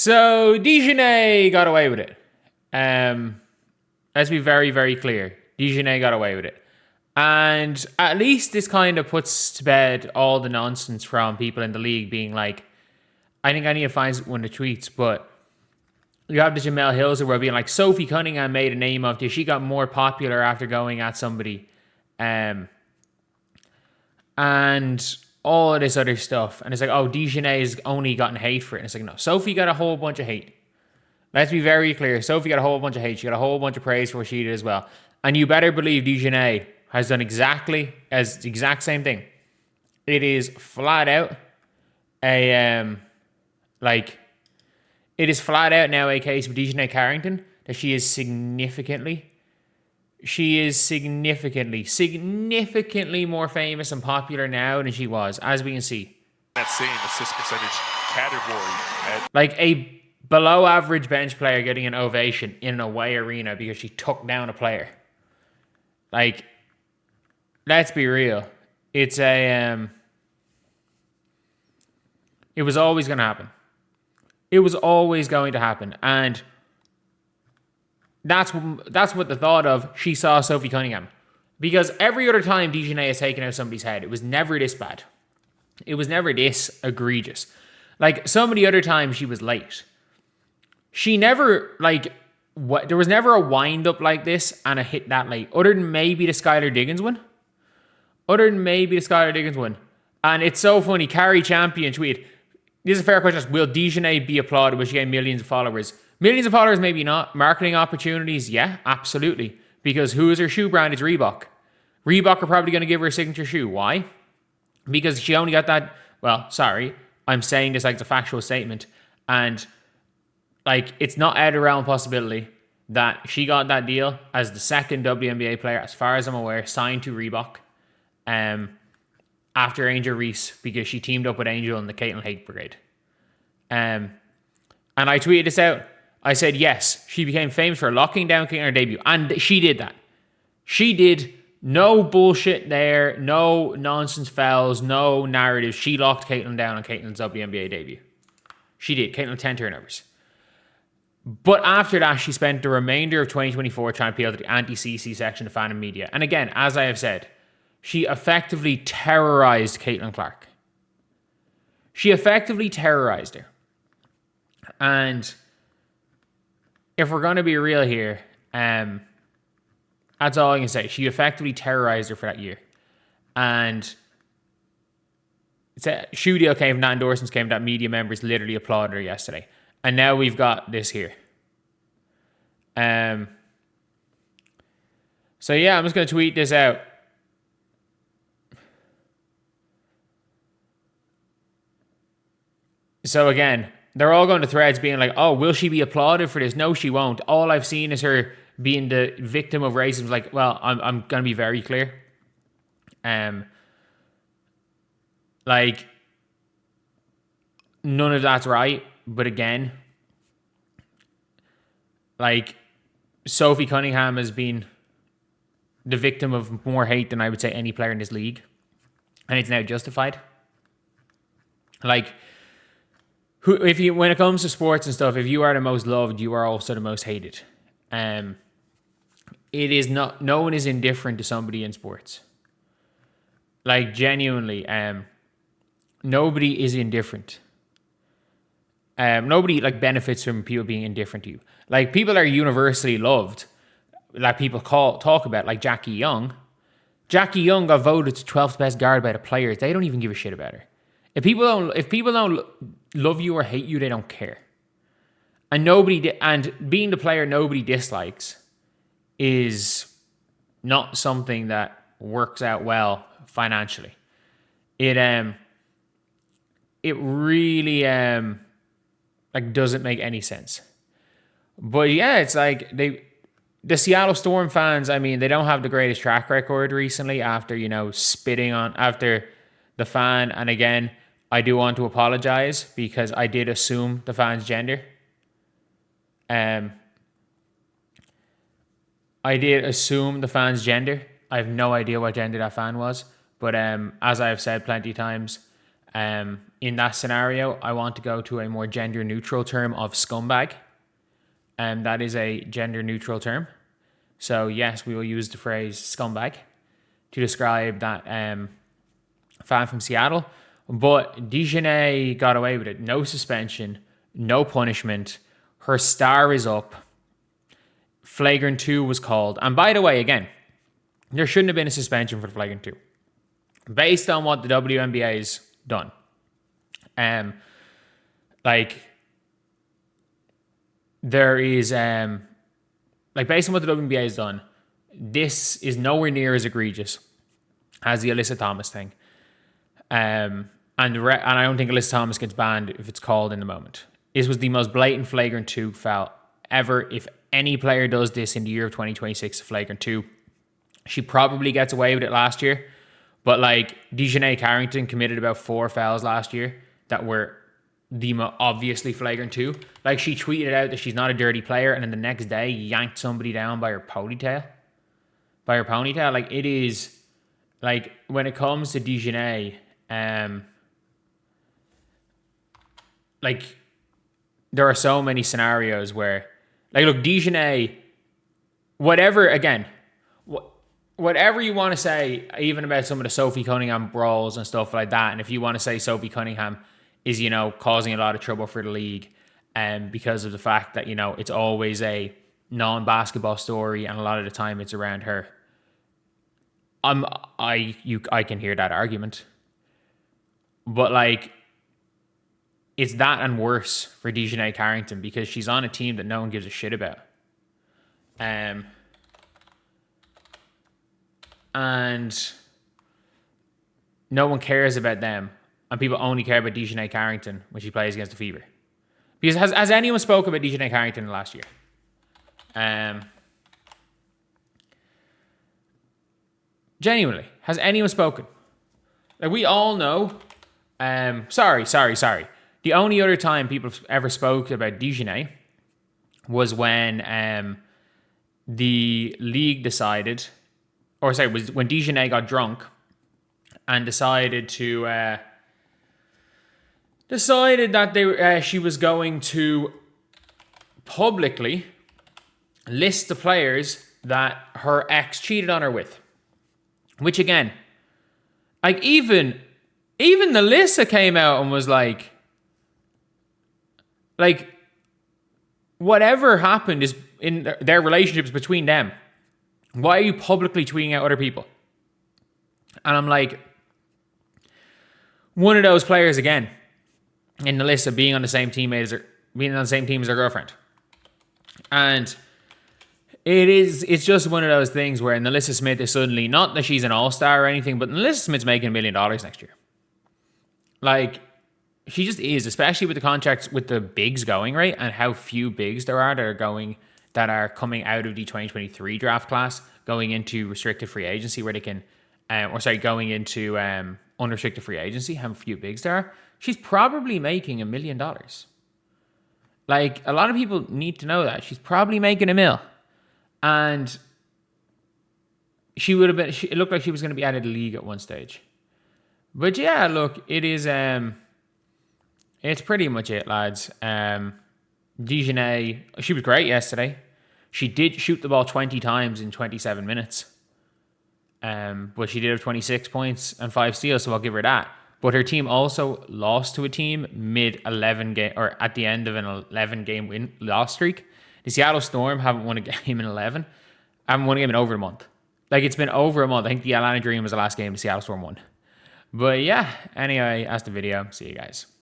So Dijonai got away with it. Let's be very, very clear. Dijonai got away with it. And at least this kind of puts to bed all the nonsense from people in the league being like, I think I need to find one of the tweets, but you have the Jamel Hills who were being like, Sophie Cunningham made a name of this. She got more popular after going at somebody. And all of this other stuff. And it's like, oh, Dijonai has only gotten hate for it. And it's like, no, Sophie got a whole bunch of hate. Let's be very clear. Sophie got a whole bunch of hate. She got a whole bunch of praise for what she did as well. And you better believe Dijonai has done exactly as the exact same thing. It is flat out it is flat out now a case with Dijonai Carrington that she is significantly more famous and popular now than she was, as we can see. That same assist percentage category. Like a below average bench player getting an ovation in an away arena because she took down a player. Like, let's be real. It's it was always going to happen. It was always going to happen. And that's what the thought of she saw Sophie Cunningham. Because every other time Dijonai has taken out somebody's head, it was never this bad. It was never this egregious. Like, so many other times she was late. She never, there was never a wind-up like this and a hit that late. Other than maybe the Skylar Diggins one. And it's so funny. Carrie Champion tweet. This is a fair question. Will Dijonai be applauded when she gained millions of followers? Millions of followers, maybe not. Marketing opportunities, yeah, absolutely. Because who is her shoe brand? It's Reebok. Reebok are probably going to give her a signature shoe. Why? Because she only got that. Well, sorry. I'm saying this like it's a factual statement. And it's not out of the realm possibility that she got that deal as the second WNBA player, as far as I'm aware, signed to Reebok. After Angel Reese, because she teamed up with Angel in the Caitlin Hake Brigade. And I tweeted this out. I said, yes, she became famous for locking down Caitlin in her debut. And she did that. She did. No bullshit there. No nonsense fouls. No narratives. She locked Caitlin down on Caitlin's WNBA debut. She did. Caitlin 10 turnovers. But after that, she spent the remainder of 2024 trying to appeal to the anti-CC section of fan and media. And again, as I have said, she effectively terrorized Caitlin Clark. She effectively terrorized her. And if we're going to be real here, that's all I can say. She effectively terrorized her for that year. And shoe deal came, that endorsements came, that media members literally applauded her yesterday. And now we've got this here. So yeah, I'm just going to tweet this out. So again, they're all going to threads being like, oh, will she be applauded for this? No, she won't. All I've seen is her being the victim of racism. Like, well, I'm going to be very clear. None of that's right. But again, Sophie Cunningham has been the victim of more hate than I would say any player in this league. And it's now justified. When it comes to sports and stuff, if you are the most loved, you are also the most hated. It is not, no one is indifferent to somebody in sports. Genuinely, nobody is indifferent. Nobody benefits from people being indifferent to you. People are universally loved, people talk about, like Jackie Young. Jackie Young got voted to 12th best guard by the players. They don't even give a shit about her. If people don't love you or hate you, they don't care. And being the player nobody dislikes is not something that works out well financially. It really doesn't make any sense. But yeah, it's the Seattle Storm fans, they don't have the greatest track record recently after, spitting after the fan. And again, I do want to apologize because I did assume the fan's gender. I did assume the fan's gender. I have no idea what gender that fan was. But as I have said plenty of times, in that scenario, I want to go to a more gender neutral term of scumbag. And that is a gender neutral term. So yes, we will use the phrase scumbag to describe that fan from Seattle. But Dijonai got away with it. No suspension, no punishment. Her star is up. Flagrant 2 was called. And by the way, again, there shouldn't have been a suspension for the Flagrant 2. Based on what the WNBA's done. There is, based on what the WNBA has done, this is nowhere near as egregious as the Alyssa Thomas thing. And I don't think Alyssa Thomas gets banned if it's called in the moment. This was the most blatant Flagrant 2 foul ever. If any player does this in the year of 2026, Flagrant 2, she probably gets away with it last year. But Dijonai Carrington committed about 4 fouls last year that were the obviously Flagrant 2. She tweeted out that she's not a dirty player, and then the next day yanked somebody down by her ponytail. It is, when it comes to Dijonai, there are so many scenarios where, Dijonai, whatever you want to say, even about some of the Sophie Cunningham brawls and stuff like that, and if you want to say Sophie Cunningham is, causing a lot of trouble for the league, because of the fact that, it's always a non-basketball story, and a lot of the time it's around her. I can hear that argument. But it's that and worse for Dijonai Carrington, because she's on a team that no one gives a shit about. And no one cares about them. And people only care about Dijonai Carrington when she plays against the Fever. Because has anyone spoke about Dijonai Carrington last year? Genuinely, has anyone spoken? We all know. Sorry. The only other time people ever spoke about Dijonai was when the league decided, was when Dijonai got drunk and decided that she was going to publicly list the players that her ex cheated on her with. Which again, even Alyssa came out and was whatever happened is in their relationships between them. Why are you publicly tweeting out other people? And I'm one of those players again, in Alyssa being on the same team as her girlfriend. And it's just one of those things where Alyssa Smith is suddenly, not that she's an all-star or anything, but Alyssa Smith's making $1 million next year. She just is, especially with the contracts with the bigs going, right? And how few bigs there are that are coming out of the 2023 draft class, going into restricted free agency where they can, going into unrestricted free agency, how few bigs there are. She's probably making $1 million. A lot of people need to know that. She's probably making $1 million. And she would have been, it looked like she was going to be out of the league at one stage. But yeah, look, it is, it's pretty much it, lads. Dijonai, she was great yesterday. She did shoot the ball 20 times in 27 minutes. But she did have 26 points and 5 steals, so I'll give her that. But her team also lost to a team mid-11 game, or at the end of an 11-game win-loss streak. The Seattle Storm haven't won a game in 11. Haven't won a game in over a month. It's been over a month. I think the Atlanta Dream was the last game the Seattle Storm won. But yeah, anyway, that's the video. See you guys.